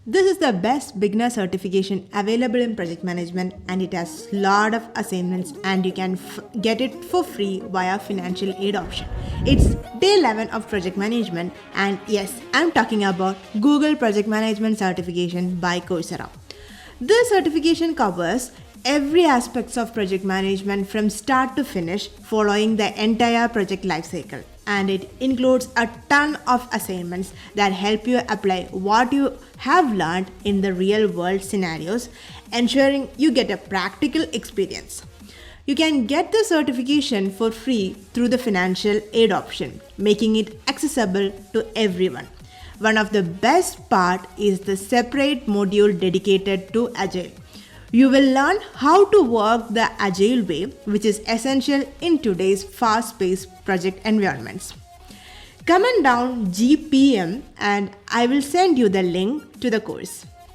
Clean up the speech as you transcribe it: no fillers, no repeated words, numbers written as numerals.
This is the best beginner certification available in project management, and it has lot of assignments and you can get it for free via financial aid option. It's day 11 of project management, and yes, I'm talking about Google Project Management Certification by Coursera. This certification covers every aspects of project management from start to finish, following the entire project lifecycle. And it includes a ton of assignments that help you apply what you have learned in the real world scenarios, ensuring you get a practical experience. You can get the certification for free through the financial aid option, making it accessible to everyone. One of the best part is the separate module dedicated to Agile. You will learn how to work the Agile way, which is essential in today's fast-paced project environments. Comment down GPM and I will send you the link to the course.